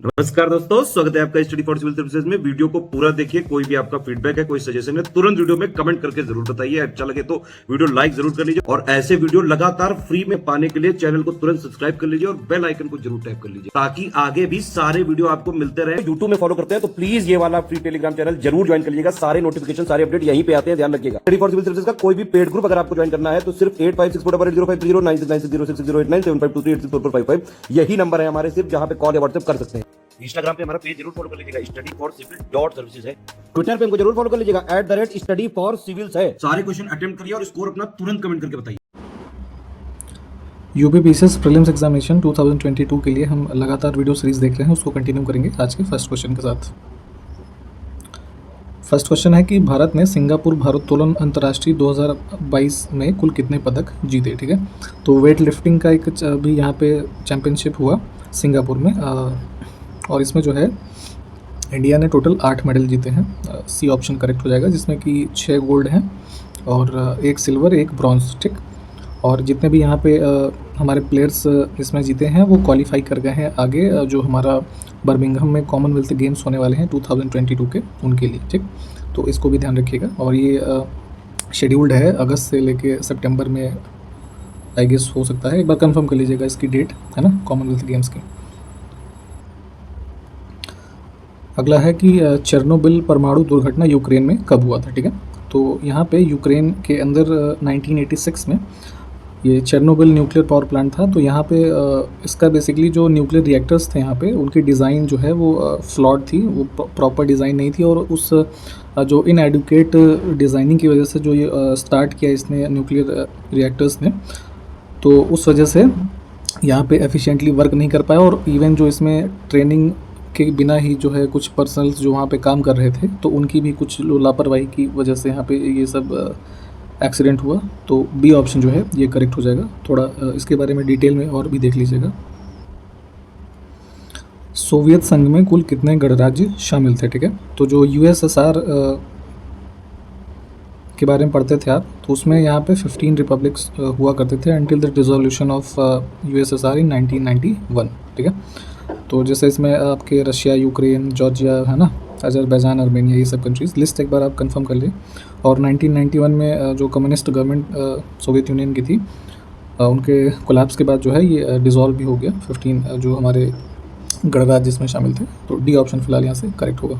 नमस्कार दोस्तों, स्वागत है आपका स्टडी फॉर सिविल सर्विसेज में। वीडियो को पूरा देखिए। कोई भी आपका फीडबैक है, कोई सजेशन है, तुरंत वीडियो में कमेंट करके जरूर बताइए। अच्छा लगे तो वीडियो लाइक जरूर कर लीजिए और ऐसे वीडियो लगातार फ्री में पाने के लिए चैनल को तुरंत सब्सक्राइब कर लीजिए और बेल आइकन को जरूर टैप कर लीजिए ताकि आगे भी सारे वीडियो आपको मिलते रहे। यूट्यूब में फॉलो करते हैं तो प्लीज ये वाला फ्री टेलीग्राम चैनल जरूर ज्वाइन कर लीजिएगा। सारे नोटिफिकेशन, सारे अपडेट यहीं पे आते हैं, ध्यान रखिएगा। स्टडी फॉर सिविल सर्विसेज का कोई भी पेड ग्रुप अगर आपको ज्वाइन करना है तो सिर्फ 85648056060975238608974455 यही नंबर है हमारे, सिर्फ जहां पे कॉल या व्हाट्सएप कर सकते हैं। इंस्टाग्राम पे हमारा पेज जरूर फॉलो कर लीजिएगा, studyforcivil.services है। ट्विटर पे हमको जरूर फॉलो कर लीजिएगा, @studyforcivils है। सारे क्वेश्चन अटेम्प्ट करिए और स्कोर अपना तुरंत कमेंट करके बताइए। यूपीपीसीएस प्रीलिम्स एग्जामिनेशन 2022 के लिए हम लगातार वीडियो सीरीज देख रहे हैं, उसको कंटिन्यू करेंगे आज के फर्स्ट क्वेश्चन के साथ। फर्स्ट क्वेश्चन है कि भारत ने सिंगापुर भारोत्तोलन अंतर्राष्ट्रीय 2022 में कुल कितने पदक जीते। ठीक है, तो वेट लिफ्टिंग का एक भी यहाँ पे चैंपियनशिप हुआ सिंगापुर में, और इसमें जो है इंडिया ने टोटल 8 मेडल जीते हैं। सी ऑप्शन करेक्ट हो जाएगा, जिसमें कि 6 गोल्ड हैं और 1 सिल्वर 1 ब्रॉन्ज। ठीक, और जितने भी यहाँ पे हमारे प्लेयर्स इसमें जीते हैं वो क्वालिफाई कर गए हैं आगे, जो हमारा बर्मिंघम में कॉमनवेल्थ गेम्स होने वाले हैं 2022 के, उनके लिए। ठीक, तो इसको भी ध्यान रखिएगा। और ये शेड्यूल्ड है अगस्त से लेके सितंबर में, आई गेस हो सकता है, एक बार कंफर्म कर लीजिएगा इसकी डेट, है ना, कॉमनवेल्थ गेम्स की। अगला है कि चेर्नोबिल परमाणु दुर्घटना यूक्रेन में कब हुआ था। ठीक है, तो यहाँ पे यूक्रेन के अंदर 1986 में ये चेर्नोबिल न्यूक्लियर पावर प्लांट था। तो यहाँ पे इसका बेसिकली जो न्यूक्लियर रिएक्टर्स थे यहाँ पे, उनकी डिज़ाइन जो है वो फ्लॉड थी, वो प्रॉपर डिज़ाइन नहीं थी, और उस जो इनएडुकेट डिज़ाइनिंग की वजह से जो ये स्टार्ट किया इसने न्यूक्लियर रिएक्टर्स ने, तो उस वजह से यहाँ पे एफिशिएंटली वर्क नहीं कर पाया। और इवन जो इसमें ट्रेनिंग के बिना ही जो है कुछ पर्सनल्स जो वहाँ पे काम कर रहे थे, तो उनकी भी कुछ लापरवाही की वजह से यहाँ पे ये सब एक्सीडेंट हुआ। तो बी ऑप्शन जो है ये करेक्ट हो जाएगा। थोड़ा इसके बारे में डिटेल में और भी देख लीजिएगा। सोवियत संघ में कुल कितने गणराज्य शामिल थे। ठीक है, तो जो यूएसएसआर के बारे में पढ़ते थे आप, तो उसमें यहाँ पे 15 रिपब्लिक्स हुआ करते थे until the dissolution of USSR in 1991। ठीक है, तो जैसे इसमें आपके रशिया, यूक्रेन, जॉर्जिया, है ना, अजरबैजान, आर्मेनिया, ये सब कंट्रीज़, लिस्ट एक बार आप कंफर्म कर लें। और 1991 में जो कम्युनिस्ट गवर्नमेंट सोवियत यूनियन की थी, उनके कोलैप्स के बाद जो है ये डिज़ोल्व भी हो गया। 15 जो हमारे गणराज्य इसमें शामिल थे। तो डी ऑप्शन फिलहाल यहाँ से करेक्ट होगा।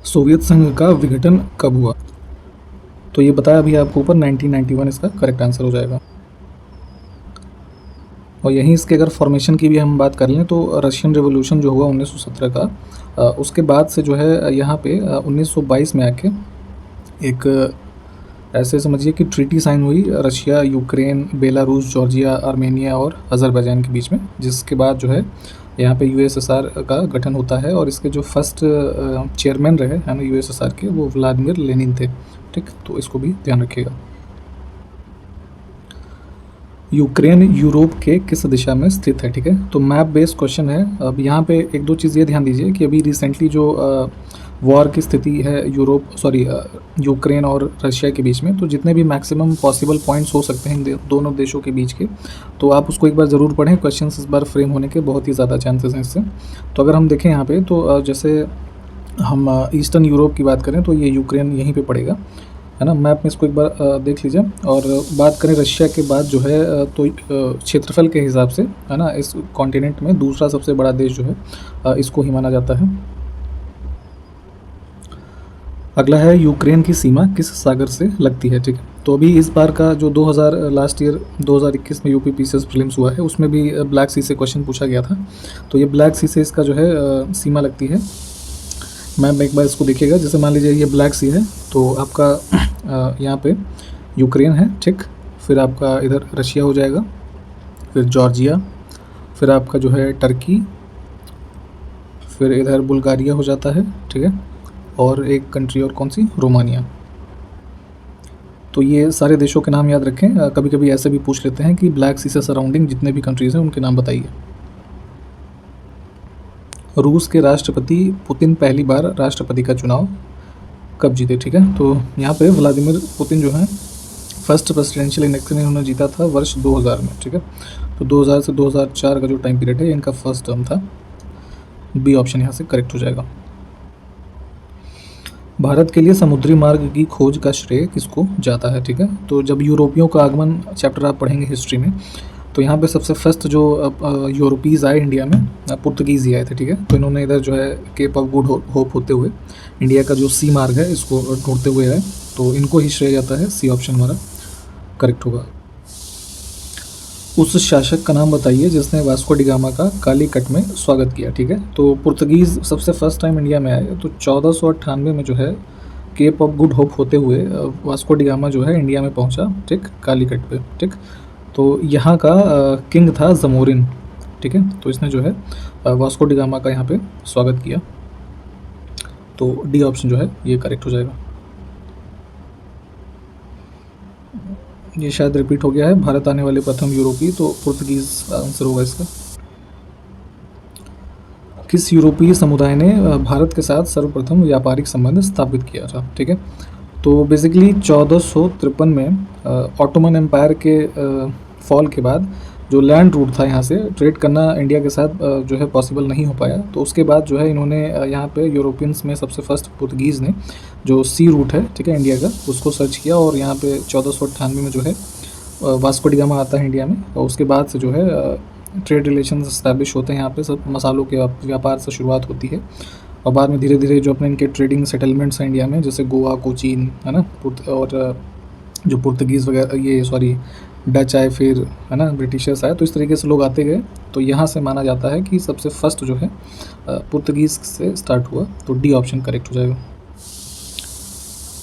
सोवियत संघ का विघटन कब हुआ, तो ये बताया अभी आपको ऊपर, 1991 इसका करेक्ट आंसर हो जाएगा। और यहीं इसके अगर फॉर्मेशन की भी हम बात कर लें तो रशियन रेवोल्यूशन जो हुआ 1917 का, उसके बाद से जो है यहाँ पे 1922 में आके एक ऐसे समझिए कि ट्रीटी साइन हुई Russia, Ukraine, Belarus, Georgia, Armenia और अजरबैजान के बीच में, जिसके बाद जो है यहाँ पे यूएसएसआर का गठन होता है। और इसके जो फर्स्ट चेयरमैन रहे हैं ना यूएसएसआर के, वो व्लादिमीर लेनिन थे। ठीक, तो इसको भी ध्यान रखिएगा। यूक्रेन यूरोप के किस दिशा में स्थित है। ठीक है, तो मैप बेस्ड क्वेश्चन है। अब यहाँ पे एक दो चीज़ ये ध्यान दीजिए कि अभी रिसेंटली जो वॉर की स्थिति है यूक्रेन और रशिया के बीच में, तो जितने भी मैक्सिमम पॉसिबल पॉइंट्स हो सकते हैं दोनों देशों के बीच के, तो आप उसको एक बार ज़रूर पढ़ें। क्वेश्चन इस बार फ्रेम होने के बहुत ही ज़्यादा चांसेस हैं इससे। तो अगर हम देखें यहाँ पे, तो जैसे हम ईस्टर्न यूरोप की बात करें तो ये यूक्रेन यहीं पे पड़ेगा, है ना। मैप में इसको एक बार देख लीजिए। और बात करें रशिया के बाद जो है, तो क्षेत्रफल के हिसाब से, है ना, इस कॉन्टिनेंट में दूसरा सबसे बड़ा देश जो है इसको ही माना जाता है। अगला है यूक्रेन की सीमा किस सागर से लगती है। ठीक है, तो अभी इस बार का जो 2021 में यूपीपीसीएस प्रीलिम्स हुआ है, उसमें भी ब्लैक सी से क्वेश्चन पूछा गया था। तो ये ब्लैक सी से इसका जो है सीमा लगती है। मैम एक बार इसको देखिएगा। जैसे मान लीजिए ये ब्लैक सी है, तो आपका यहाँ पे यूक्रेन है। ठीक, फिर आपका इधर रशिया हो जाएगा, फिर जॉर्जिया, फिर आपका जो है टर्की, फिर इधर बुल्गारिया हो जाता है। ठीक है, और एक कंट्री और कौन सी, रोमानिया। तो ये सारे देशों के नाम याद रखें। कभी कभी ऐसे भी पूछ लेते हैं कि ब्लैक सी से सराउंडिंग जितने भी कंट्रीज़ हैं उनके नाम बताइए। रूस के राष्ट्रपति पुतिन पहली बार राष्ट्रपति का चुनाव कब जीते। ठीक है, तो यहाँ पे व्लादिमीर पुतिन जो है फर्स्ट प्रेसिडेंशियल इलेक्शन इन्होंने जीता था वर्ष 2000 में। ठीक है, तो 2000 से 2004 का जो टाइम पीरियड है इनका फर्स्ट टर्म था। बी ऑप्शन यहाँ से करेक्ट हो जाएगा। भारत के लिए समुद्री मार्ग की खोज का श्रेय किसको जाता है, ठीक है। तो जब यूरोपियों का आगमन चैप्टर आप पढ़ेंगे हिस्ट्री में, तो यहाँ पे सबसे फर्स्ट जो यूरोपीज़ आए इंडिया में, पुर्तगीज़ ही आए थे, ठीक है। तो इन्होंने इधर जो है केप ऑफ गुड होप होते हुए इंडिया का जो सी मार्ग है इसको ढूंढते हुए आए, तो इनको ही श्रेय जाता है। सी ऑप्शन हमारा करेक्ट होगा। उस शासक का नाम बताइए जिसने वास्को डी गामा का कालीकट में स्वागत किया, ठीक है। तो पुर्तगीज़ सबसे फर्स्ट टाइम इंडिया में आए तो 1498 में जो है केप ऑफ गुड होप होते हुए वास्को डी गामा जो है इंडिया में पहुंचा, ठीक, कालीकट पे, ठीक। तो यहाँ का किंग था जमोरिन, ठीक है। तो इसने जो है वास्को डी गामा का यहाँ पे स्वागत किया, तो डी ऑप्शन जो है ये करेक्ट हो जाएगा। ये शायद रिपीट हो गया है, भारत आने वाले प्रथम यूरोपीय, तो पुर्तगीज आंसर होगा इसका। किस यूरोपीय समुदाय ने भारत के साथ सर्वप्रथम व्यापारिक संबंध स्थापित किया था, ठीक है। तो बेसिकली 1453 में ऑटोमन एम्पायर के फॉल के बाद जो लैंड रूट था यहाँ से ट्रेड करना इंडिया के साथ जो है पॉसिबल नहीं हो पाया, तो उसके बाद जो है इन्होंने यहाँ पे यूरोपियंस में सबसे फर्स्ट पुर्तगीज़ ने जो सी रूट है, ठीक है, इंडिया का, उसको सर्च किया और यहाँ पे 1498 में जो है वास्को डी गामा आता है इंडिया में, और उसके बाद से जो है ट्रेड रिलेशन इस्टेब्लिश होते हैं यहाँ पे। सब मसालों के व्यापार से शुरुआत होती है और बाद में धीरे धीरे जो अपने इनके ट्रेडिंग सेटलमेंट्स हैं इंडिया में, जैसे गोवा, कोचीन, है ना, और जो पुर्तगीज़ वगैरह, ये सॉरी डच आए, फिर है ना ब्रिटिशर्स आए, तो इस तरीके से लोग आते गए। तो यहाँ से माना जाता है कि सबसे फर्स्ट जो है पुर्तगीज़ से स्टार्ट हुआ, तो डी ऑप्शन करेक्ट हो जाएगा।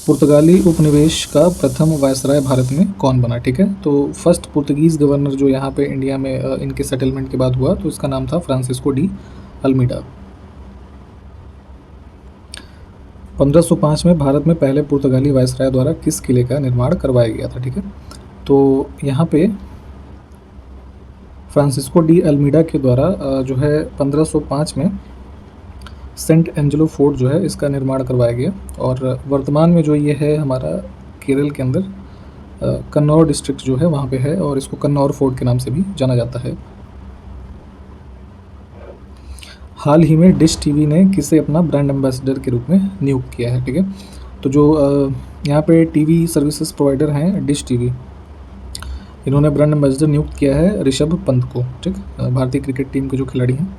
पुर्तगाली उपनिवेश का प्रथम वायसराय भारत में कौन बना, ठीक है। तो फर्स्ट पुर्तगीज़ गवर्नर जो यहाँ पे इंडिया में इनके सेटलमेंट के बाद हुआ, तो इसका नाम था फ्रांसिस्को डी अल्मीडा। 1505 में भारत में पहले पुर्तगाली वायसराय द्वारा किस किले का निर्माण करवाया गया था, ठीक है। तो यहाँ पे फ्रांसिस्को डी अल्मीडा के द्वारा जो है 1505 में सेंट एंजेलो फोर्ट जो है इसका निर्माण करवाया गया, और वर्तमान में जो ये है हमारा केरल के अंदर कन्नौर डिस्ट्रिक्ट जो है वहाँ पे है, और इसको कन्नौर फोर्ट के नाम से भी जाना जाता है। हाल ही में डिश टीवी ने किसे अपना ब्रांड एम्बेसडर के रूप में नियुक्त किया है, ठीक है। तो जो यहाँ पे टीवी सर्विसेज प्रोवाइडर हैं डिश टीवी, इन्होंने ब्रांड एम्बेसडर नियुक्त किया है ऋषभ पंत को, ठीक, भारतीय क्रिकेट टीम के जो खिलाड़ी हैं।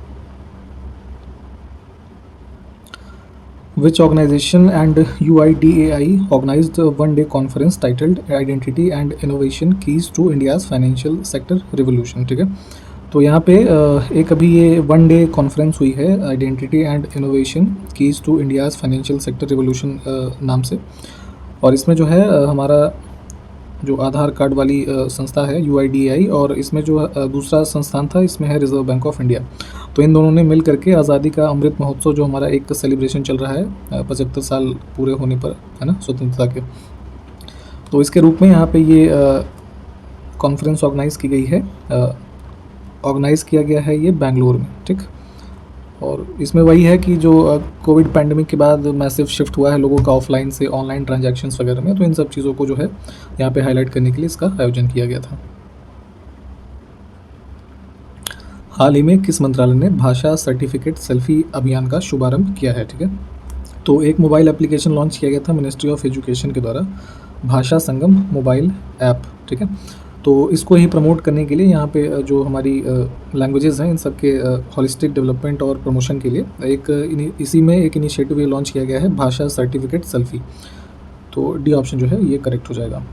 Which organization and UIDAI organized a one-day conference titled Identity and Innovation Keys to India's Financial Sector Revolution, ठीक है। तो यहाँ पे एक अभी ये वन डे कॉन्फ्रेंस हुई है identity and innovation keys to India's financial sector revolution नाम से, और इसमें जो है हमारा जो आधार कार्ड वाली संस्था है UIDAI, और इसमें जो दूसरा संस्थान था इसमें है रिजर्व बैंक ऑफ इंडिया। तो इन दोनों ने मिल करके आज़ादी का अमृत महोत्सव जो हमारा एक सेलिब्रेशन चल रहा है 75 साल पूरे होने पर, है ना, स्वतंत्रता के, तो इसके रूप में यहाँ पे ये कॉन्फ्रेंस ऑर्गेनाइज़ की गई है, ऑर्गेनाइज़ किया गया है ये बेंगलुरु में, ठीक। और इसमें वही है कि जो कोविड पैंडेमिक के बाद मैसिव शिफ्ट हुआ है लोगों का ऑफलाइन से ऑनलाइन ट्रांजैक्शंस वगैरह में, तो इन सब चीज़ों को जो है यहाँ पे हाईलाइट करने के लिए इसका आयोजन किया गया था। हाल ही में किस मंत्रालय ने भाषा सर्टिफिकेट सेल्फी अभियान का शुभारंभ किया है, ठीक है। तो एक मोबाइल एप्लीकेशन लॉन्च किया गया था मिनिस्ट्री ऑफ एजुकेशन के द्वारा, भाषा संगम मोबाइल ऐप, ठीक है। तो इसको ही प्रमोट करने के लिए यहाँ पे जो हमारी लैंग्वेजेस हैं इन सब के हॉलिस्टिक डेवलपमेंट और प्रमोशन के लिए इसी में एक इनिशिएटिव ये लॉन्च किया गया है, भाषा सर्टिफिकेट सेल्फी। तो डी ऑप्शन जो है ये करेक्ट हो जाएगा।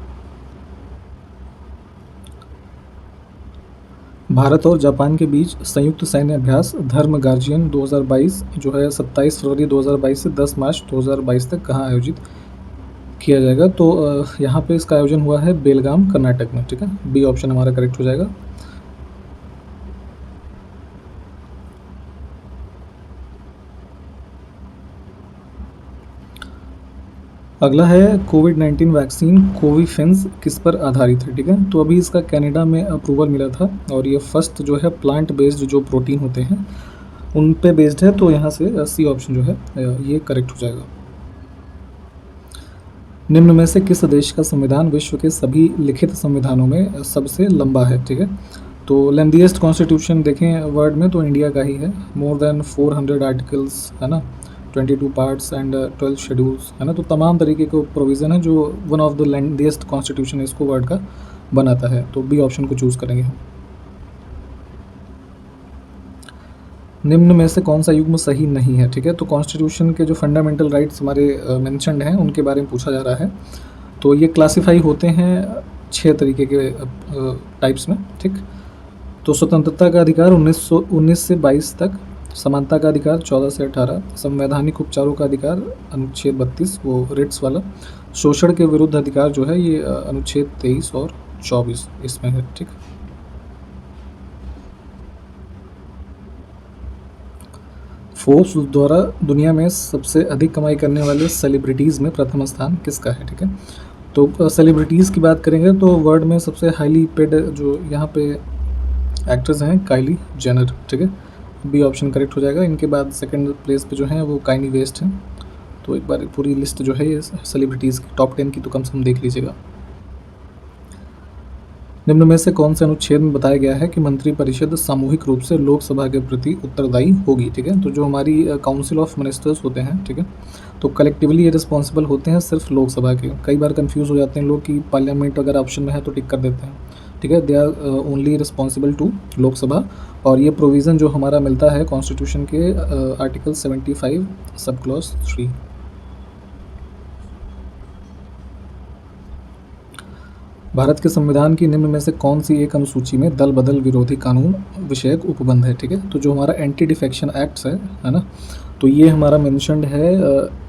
भारत और जापान के बीच संयुक्त सैन्य अभ्यास धर्म गार्जियन 2022 जो है 27 फरवरी 2022 से 10 मार्च 2022 तक कहाँ आयोजित किया जाएगा। तो यहाँ पे इसका आयोजन हुआ है बेलगाम कर्नाटक में, ठीक है। बी ऑप्शन हमारा करेक्ट हो जाएगा। अगला है कोविड-19 वैक्सीन कोविफिन्स किस पर आधारित है, ठीक है। तो अभी इसका कनाडा में अप्रूवल मिला था, और ये फर्स्ट जो है प्लांट बेस्ड जो प्रोटीन होते हैं उन पे बेस्ड है, तो यहाँ से सी ऑप्शन जो है ये करेक्ट हो जाएगा। निम्न में से किस देश का संविधान विश्व के सभी लिखित संविधानों में सबसे लंबा है, ठीक है। तो लेंथीएस्ट कॉन्स्टिट्यूशन देखें वर्ड में तो इंडिया का ही है, मोर देन 400 आर्टिकल्स है ना, 22 पार्ट्स एंड 12 शेड्यूल्स है ना। तो तमाम तरीके के प्रोविज़न है जो one of the lengthiest constitution इसको वर्ड का बनाता है। तो बी ऑप्शन को चूज़ करेंगे हम। निम्न में से कौन सा युग्म सही नहीं है, ठीक है। तो कॉन्स्टिट्यूशन के जो फंडामेंटल राइट्स हमारे मेंशन्ड हैं उनके बारे में पूछा जा रहा है। तो ये क्लासिफाई होते हैं 6 तरीके के टाइप्स में, ठीक। तो स्वतंत्रता का अधिकार 19 से 22 तक, समानता का अधिकार 14 से 18, संवैधानिक उपचारों का अधिकार अनुच्छेद 32 वो रिट्स वाला, शोषण के विरुद्ध अधिकार जो है ये अनुच्छेद 23 और 24 इसमें है, ठीक। फोर्ब्स द्वारा दुनिया में सबसे अधिक कमाई करने वाले सेलिब्रिटीज़ में प्रथम स्थान किसका है, ठीक है। तो सेलिब्रिटीज़ की बात करेंगे तो वर्ल्ड में सबसे हाईली पेड जो यहाँ पे एक्ट्रेस हैं काइली जेनर, ठीक है। बी ऑप्शन करेक्ट हो जाएगा। इनके बाद सेकंड प्लेस पे जो है वो काइनी वेस्ट हैं। तो एक बार पूरी लिस्ट जो है ये सेलिब्रिटीज़ की टॉप 10 की तो कम से कम देख लीजिएगा। निम्न में से कौन से अनुच्छेद में बताया गया है कि मंत्रिपरिषद सामूहिक रूप से लोकसभा के प्रति उत्तरदायी होगी, ठीक है। तो जो हमारी काउंसिल ऑफ मिनिस्टर्स होते हैं, ठीक है, तो कलेक्टिवली ये रिस्पॉन्सिबल होते हैं सिर्फ लोकसभा के। कई बार कंफ्यूज हो जाते हैं लोग कि पार्लियामेंट अगर ऑप्शन में है तो टिक कर देते हैं, ठीक है। They are only responsible to Lok Sabha. और ये प्रोविज़न जो हमारा मिलता है कॉन्स्टिट्यूशन के आर्टिकल 75 सब क्लॉज 3। भारत के संविधान की निम्न में से कौन सी एक अनुसूची में दल बदल विरोधी कानून विषयक उपबंध है, ठीक है। तो जो हमारा एंटी डिफेक्शन एक्ट्स है ना, तो ये हमारा मेंशन्ड है,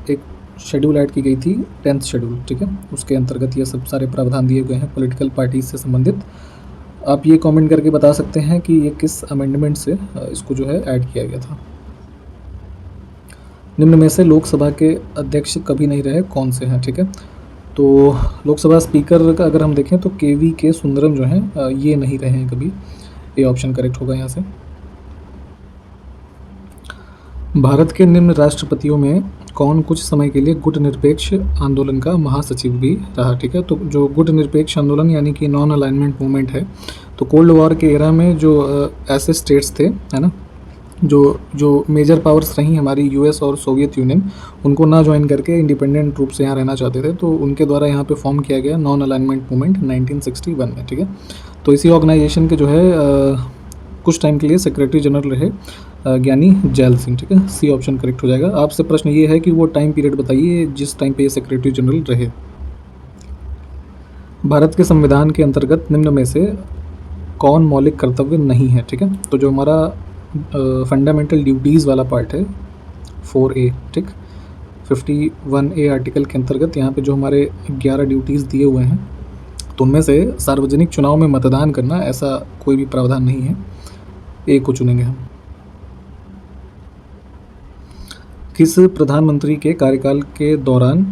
एक शेड्यूल ऐड की गई थी 10th शेड्यूल, ठीक है। उसके अंतर्गत ये सब सारे प्रावधान दिए गए हैं पॉलिटिकल पार्टीज से संबंधित। आप ये कमेंट करके बता सकते हैं कि ये किस अमेंडमेंट से इसको जो है ऐड किया गया था। निम्न में से लोकसभा के अध्यक्ष कभी नहीं रहे कौन से हैं, ठीक है। तो लोकसभा स्पीकर का अगर हम देखें तो के सुंदरम जो हैं ये नहीं रहे हैं कभी। ये ऑप्शन करेक्ट होगा यहाँ से। भारत के निम्न राष्ट्रपतियों में कौन कुछ समय के लिए गुट निरपेक्ष आंदोलन का महासचिव भी रहा, ठीक है। तो जो गुट निरपेक्ष आंदोलन यानी कि नॉन अलाइनमेंट मूवमेंट है, तो कोल्ड वॉर के एरा में जो ऐसे स्टेट्स थे है ना, जो मेजर पावर्स रहीं हमारी यूएस और सोवियत यूनियन, उनको ना ज्वाइन करके इंडिपेंडेंट रूप से यहाँ रहना चाहते थे, तो उनके द्वारा यहाँ पे फॉर्म किया गया नॉन अलाइनमेंट मूवमेंट 1961 में, ठीक है। तो इसी ऑर्गेनाइजेशन के जो है कुछ टाइम के लिए सेक्रेटरी जनरल रहे ज्ञानी जैल सिंह, ठीक है। सी ऑप्शन करेक्ट हो जाएगा। आपसे प्रश्न ये है कि वो टाइम पीरियड बताइए जिस टाइम पे ये सेक्रेटरी जनरल रहे। भारत के संविधान के अंतर्गत निम्न में से कौन मौलिक कर्तव्य नहीं है, ठीक है। तो जो हमारा फंडामेंटल ड्यूटीज़ वाला पार्ट है 4A, ठीक, 51A आर्टिकल के अंतर्गत यहाँ पे जो हमारे 11 ड्यूटीज़ दिए हुए हैं, तो उनमें से सार्वजनिक चुनाव में मतदान करना ऐसा कोई भी प्रावधान नहीं है। ए को चुनेंगे हम। किस प्रधानमंत्री के कार्यकाल के दौरान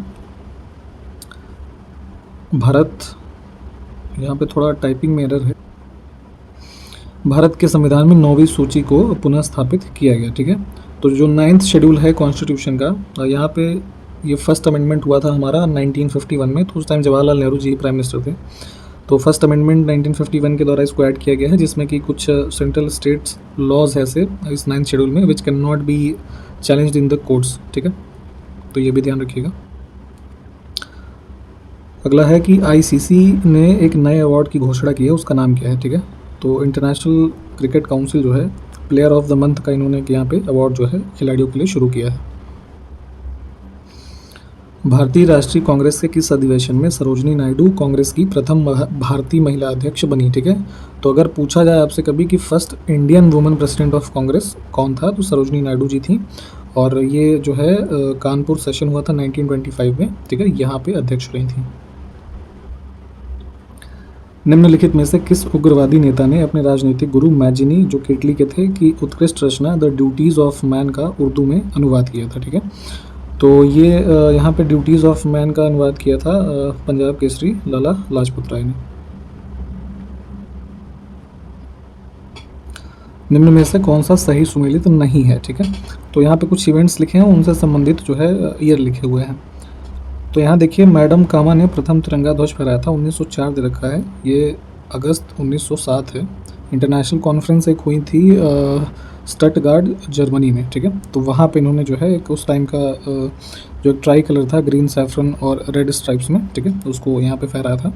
भारत, यहाँ पे थोड़ा टाइपिंग में एरर है, भारत के संविधान में 9वीं सूची को पुनः स्थापित किया गया, ठीक है। तो जो 9th शेड्यूल है कॉन्स्टिट्यूशन का, यहाँ पे ये फर्स्ट अमेंडमेंट हुआ था हमारा 1951 में। तो उस time Jawaharlal Nehru ji prime minister थे। तो फर्स्ट अमेंडमेंट 1951 के द्वारा इसको ऐड किया गया है, जिसमें कि कुछ सेंट्रल स्टेट्स लॉज ऐसे इस 9th शेड्यूल में which can not be challenged in the courts, ठीक है। तो ये भी ध्यान रखिएगा। अगला है कि आईसीसी ने एक नए अवार्ड की घोषणा की है, उसका नाम क्या है, ठीक है। तो इंटरनेशनल क्रिकेट काउंसिल जो है प्लेयर ऑफ द मंथ का इन्होंने यहाँ पे अवार्ड जो है खिलाड़ियों के लिए शुरू किया है। भारतीय राष्ट्रीय कांग्रेस के किस अधिवेशन में सरोजिनी नायडू कांग्रेस की प्रथम भारतीय महिला अध्यक्ष बनी, ठीक है। तो अगर पूछा जाए आपसे कभी कि first Indian women president of Congress कौन था, तो सरोजिनी नायडू जी थी। और ये जो है कानपुर सेशन हुआ था 1925 में, ठीक है, यहाँ पे अध्यक्ष रही थी। निम्नलिखित में से किस उग्रवादी नेता ने अपने राजनीतिक गुरु मैजिनी, जो कि इटली के थे, की उत्कृष्ट रचना द ड्यूटीज़ ऑफ मैन का उर्दू में अनुवाद किया था, ठीक है। तो ये यहाँ पे ड्यूटीज़ ऑफ मैन का अनुवाद किया था पंजाब केसरी लाला लाजपत राय ने। निम्न में से कौन सा सही सुमेलित नहीं है, ठीक है। तो यहाँ पे कुछ इवेंट्स लिखे हैं, उनसे संबंधित जो है ईयर लिखे हुए हैं। तो यहाँ देखिए मैडम कामा ने प्रथम तिरंगा ध्वज फहराया था 1904 दे रखा है, ये अगस्त 1907 है। इंटरनेशनल कॉन्फ्रेंस एक हुई थी स्टटगार्ड जर्मनी में, ठीक है। तो वहाँ पे इन्होंने जो है एक उस टाइम का जो ट्राई कलर था ग्रीन सैफरन और रेड स्ट्राइप्स में, ठीक है, उसको यहाँ पे फहराया था।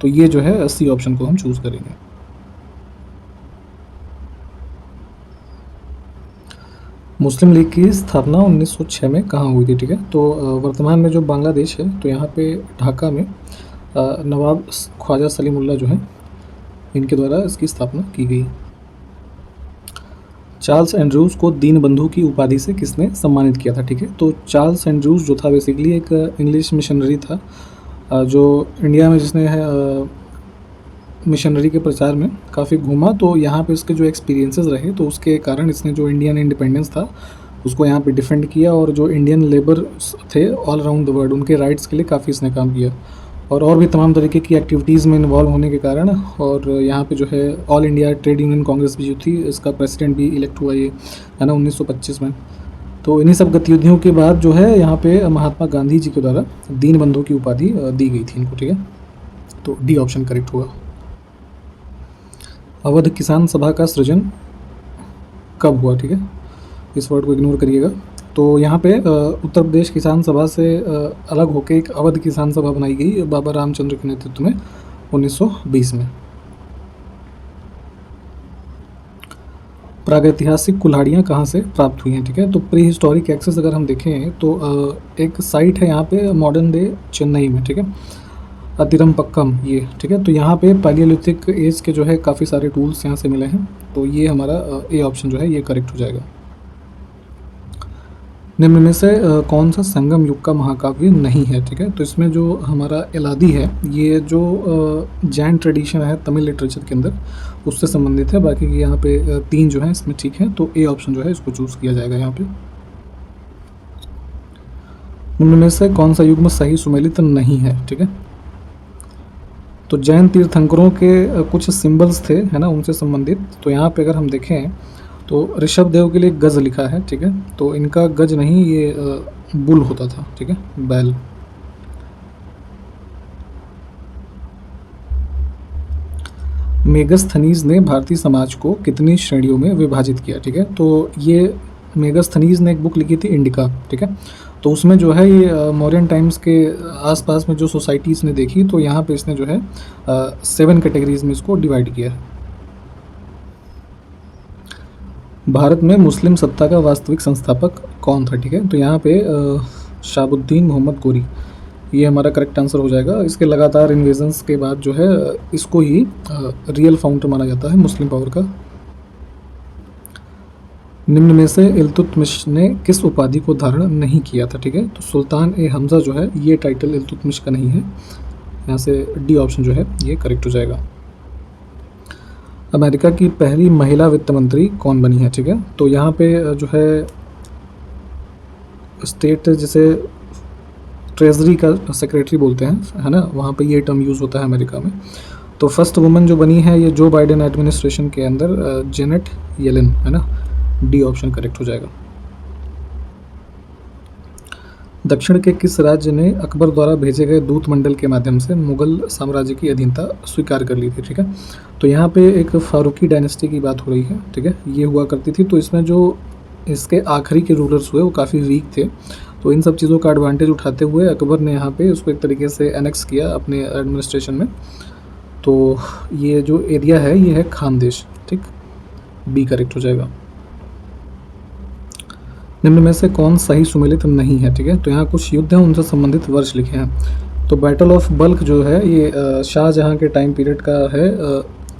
तो ये जो है सी ऑप्शन को हम चूज़ करेंगे। मुस्लिम लीग की स्थापना 1906 में कहाँ हुई थी, ठीक है। तो वर्तमान में जो बांग्लादेश है, तो यहाँ पे ढाका में नवाब ख्वाजा सलीमुल्लाह जो है, इनके द्वारा इसकी स्थापना की गई। चार्ल्स एंड्रूज को दीनबंधु की उपाधि से किसने सम्मानित किया था, ठीक है। तो चार्ल्स एंड्रूज जो था बेसिकली एक इंग्लिश मिशनरी था जो इंडिया में जिसने मिशनरी के प्रचार में काफ़ी घूमा। तो यहाँ पे इसके जो एक्सपीरियंसेस रहे, तो उसके कारण इसने जो इंडियन इंडिपेंडेंस था उसको यहाँ पे डिफेंड किया, और जो इंडियन लेबर थे ऑल अराउंड द वर्ल्ड, उनके राइट्स के लिए काफ़ी इसने काम किया, और भी तमाम तरीके की एक्टिविटीज़ में इन्वॉल्व होने के कारण। और यहाँ पे जो है all India trade union Congress भी जो थी, इसका प्रेसिडेंट भी इलेक्ट हुआ ये, है ना, 1925 में। तो इन्हीं सब गतिविधियों के बाद जो है यहाँ पे महात्मा गांधी जी के द्वारा दीनबंधु की उपाधि दी गई थी इनको, ठीक है। तो डी ऑप्शन करेक्ट हुआ। अवध किसान सभा का सृजन कब हुआ, ठीक है, इस वर्ड को इग्नोर करिएगा। तो यहाँ पे उत्तर प्रदेश किसान सभा से अलग होकर एक अवध किसान सभा बनाई गई बाबा रामचंद्र के नेतृत्व में 1920 में। प्रागैतिहासिक कुल्हाड़ियाँ कहाँ से प्राप्त हुई हैं, ठीक है। तो प्री हिस्टोरिक एक्सेस अगर हम देखें तो एक साइट है यहाँ पे मॉडर्न डे चेन्नई में, ठीक है, अतिरमपक्कम ये, ठीक है। तो यहाँ पे पैलियोलिथिक एज के जो है काफ़ी सारे टूल्स यहाँ से मिले हैं। तो ये हमारा ए ऑप्शन जो है ये करेक्ट हो जाएगा। निम्न में से कौन सा संगम युग का महाकाव्य नहीं है, ठीक है। तो इसमें जो हमारा एलादी है, ये जो जैन ट्रेडिशन है तमिल लिटरेचर के अंदर, उससे संबंधित है। बाकी की यहाँ पे 3 जो है इसमें ठीक है, तो ए ऑप्शन जो है इसको चूज़ किया जाएगा यहाँ पे। निम्न में से कौन सा युग्म सही सुमेलित नहीं है, ठीक है। तो जैन तीर्थंकरों के कुछ सिंबल्स थे, है ना, उनसे संबंधित। तो यहाँ पे अगर हम देखें तो ऋषभ देव के लिए गज लिखा है, ठीक है। तो इनका गज नहीं, ये बुल होता था, ठीक है, बैल। मेगस्थनीज ने भारतीय समाज को कितनी श्रेणियों में विभाजित किया, ठीक है। तो ये मेगस्थनीज ने एक बुक लिखी थी इंडिका, ठीक है। तो उसमें जो है ये मौर्यन टाइम्स के आसपास में जो सोसाइटीज़ ने देखी, तो यहाँ पे इसने जो है 7 कैटेगरीज में इसको डिवाइड किया है। भारत में मुस्लिम सत्ता का वास्तविक संस्थापक कौन था, ठीक है। तो यहाँ पे शाहबुद्दीन मोहम्मद गोरी, ये हमारा करेक्ट आंसर हो जाएगा। इसके लगातार इन्वेजन्स के बाद जो है इसको ही रियल फाउंडर माना जाता है मुस्लिम पावर का। निम्न में से इल्तुतमिश ने किस उपाधि को धारण नहीं किया था, ठीक है। तो सुल्तान ए हमज़ा जो है ये टाइटल इल्तुतमिश का नहीं है। यहाँ से डी ऑप्शन जो है ये करेक्ट हो जाएगा। अमेरिका की पहली महिला वित्त मंत्री कौन बनी है, ठीक है। तो यहाँ पे जो है स्टेट जिसे ट्रेजरी का सेक्रेटरी बोलते हैं, है ना, वहाँ पे ये टर्म यूज़ होता है अमेरिका में। तो फर्स्ट वुमन जो बनी है ये जो बाइडेन एडमिनिस्ट्रेशन के अंदर जेनेट येलेन, है ना, डी ऑप्शन करेक्ट हो जाएगा। दक्षिण के किस राज्य ने अकबर द्वारा भेजे गए दूत मंडल के माध्यम से मुगल साम्राज्य की अधीनता स्वीकार कर ली थी, ठीक है। तो यहाँ पे एक फारूकी डायनेस्टी की बात हो रही है, ठीक है, ये हुआ करती थी। तो इसमें जो इसके आखिरी के रूलर्स हुए वो काफ़ी वीक थे। तो इन सब चीज़ों का एडवांटेज उठाते हुए अकबर ने यहाँ पे उसको एक तरीके से एनेक्स किया अपने एडमिनिस्ट्रेशन में। तो ये जो एरिया है ये है खानदेश, ठीक, बी करेक्ट हो जाएगा। निम्न में से कौन सही सुमेलित नहीं है, ठीक है। तो यहाँ कुछ युद्ध हैं उनसे संबंधित वर्ष लिखे हैं। तो बैटल ऑफ बल्ख जो है ये शाहजहाँ के टाइम पीरियड का है,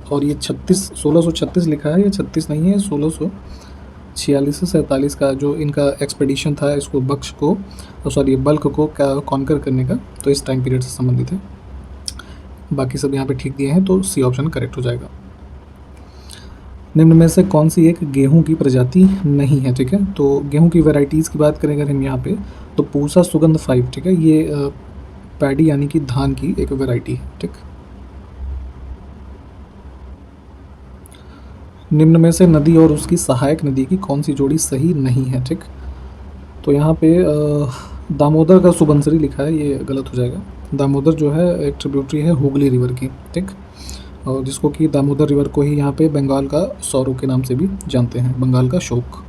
और ये 1636 लिखा है, ये 36 नहीं है, 1646 से 47 का जो इनका एक्सपेडिशन था इसको बल्ख को कॉन्कर करने का, तो इस टाइम पीरियड से संबंधित है। बाकी सब यहाँ पे ठीक दिए हैं, तो सी ऑप्शन करेक्ट हो जाएगा। निम्न में से कौन सी एक गेहूं की प्रजाति नहीं है, ठीक है। तो गेहूं की वैरायटीज़ की बात करें अगर हम यहाँ पे, तो पूसा सुगंध 5, ठीक है, ये पैडी यानी कि धान की एक वैरायटी है, ठीक। निम्न में से नदी और उसकी सहायक नदी की कौन सी जोड़ी सही नहीं है, ठीक। तो यहाँ पे दामोदर का सुबनसिरी लिखा है, ये गलत हो जाएगा। दामोदर जो है एक ट्रिब्यूटरी है हुगली रिवर की, ठीक। और जिसको कि दामोदर रिवर को ही यहाँ पे बंगाल का सौरो के नाम से भी जानते हैं, बंगाल का शोक।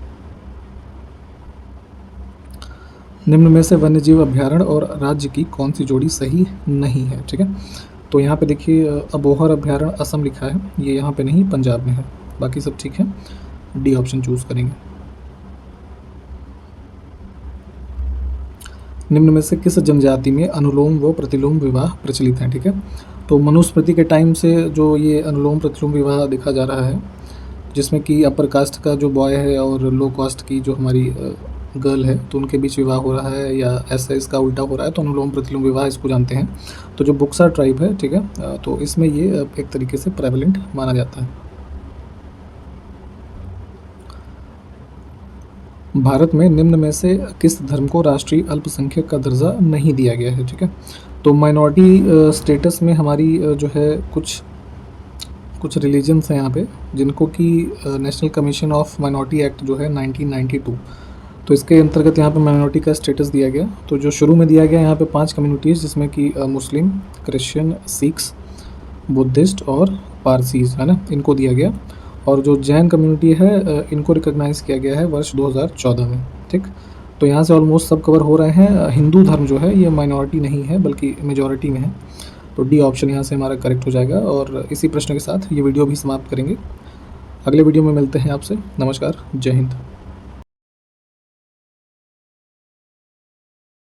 निम्न में से वन्यजीव अभ्यारण्य और राज्य की कौन सी जोड़ी सही नहीं है, ठीक है। तो यहाँ पे देखिए अबोहर अभ्यारण्य असम लिखा है, ये यहाँ पे नहीं, पंजाब में है, बाकी सब ठीक है। डी ऑप्शन चूज करेंगे। निम्न में से किस जनजाति में अनुलोम व प्रतिलोम विवाह प्रचलित हैं, ठीक है। तो मनुस्मृति के टाइम से जो ये अनुलोम प्रतिलोम विवाह देखा जा रहा है, जिसमें कि अपर कास्ट का जो बॉय है और लो कास्ट की जो हमारी गर्ल है, तो उनके बीच विवाह हो रहा है, या ऐसा इसका उल्टा हो रहा है, तो अनुलोम प्रतिलोम विवाह इसको जानते हैं। तो जो बुक्सा ट्राइब है, ठीक है, तो इसमें ये एक तरीके से प्रेवलेंट माना जाता है। भारत में निम्न में से किस धर्म को राष्ट्रीय अल्पसंख्यक का दर्जा नहीं दिया गया है, ठीक है। तो माइनॉरिटी स्टेटस में हमारी जो है कुछ रिलीजन्स हैं यहाँ पे, जिनको कि national commission of minority act जो है 1992, तो इसके अंतर्गत यहाँ पे माइनॉरिटी का स्टेटस दिया गया। तो जो शुरू में दिया गया यहाँ पे 5 कम्युनिटीज़, जिसमें कि मुस्लिम, क्रिश्चियन, सिख्स, बुद्धिस्ट और पारसीज, है ना, इनको दिया गया। और जो जैन कम्युनिटी है इनको रिकॉग्नाइज़ किया गया है वर्ष 2014 में, ठीक। तो यहाँ से ऑलमोस्ट सब कवर हो रहे हैं। हिंदू धर्म जो है ये माइनॉरिटी नहीं है बल्कि मेजॉरिटी में है, तो डी ऑप्शन यहाँ से हमारा करेक्ट हो जाएगा। और इसी प्रश्न के साथ ये वीडियो भी समाप्त करेंगे। अगले वीडियो में मिलते हैं आपसे। नमस्कार, जय हिंद।